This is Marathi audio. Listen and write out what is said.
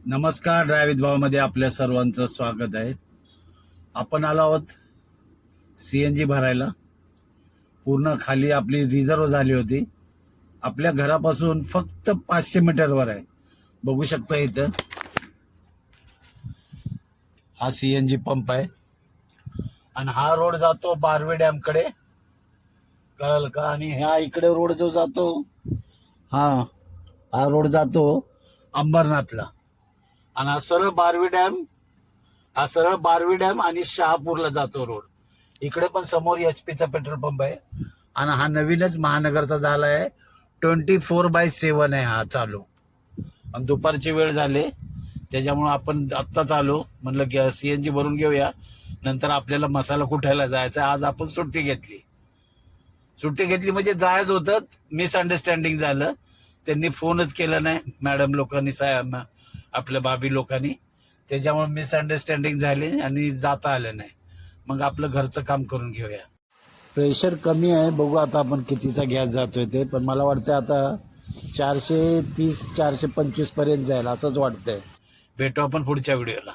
नमस्कार. ड्रायव्हित भावामध्ये आपल्या सर्वांचं स्वागत आहे. आपण आलो आहोत CNG भरायला. पूर्ण खाली आपली रिझर्व झाली होती. आपल्या घरापासून फक्त 500 मीटरवर आहे. बघू शकता इथं हा CNG पंप आहे आणि हा रोड जातो बारवे डॅम कडे, कळलं का? आणि ह्या इकडे रोड जो जातो हा रोड जातो अंबरनाथला. आणि हा सरळ बारवी डॅम आणि शहापूरला जातो रोड. इकडे पण समोर HP चा पेट्रोल पंप आहे आणि हा नवीनच महानगरचा झाला आहे. 24/7 आहे हा चालू. आणि दुपारची वेळ झाली त्याच्यामुळे आपण आत्ताच आलो. म्हणलं की CNG भरून घेऊया, नंतर आपल्याला मसाला कुटायला जायचं. आज आपण सुट्टी घेतली म्हणजे जायचं होतं. मिसअंडरस्टँडिंग झालं. त्यांनी फोनच केला नाही मॅडम लोकांनी, आपल्या भाभी लोकांनी. त्याच्यामुळे मिसअंडरस्टँडिंग झाली आणि जाता आलं नाही. मग आपलं घरचं काम करून घेऊया. प्रेशर कमी आहे. बघू आता आपण कितीचा गॅस जातोय ते. पण मला वाटतं आता 430 425 पर्यंत जाईल असंच वाटतंय. भेटू आपण पुढच्या व्हिडिओला.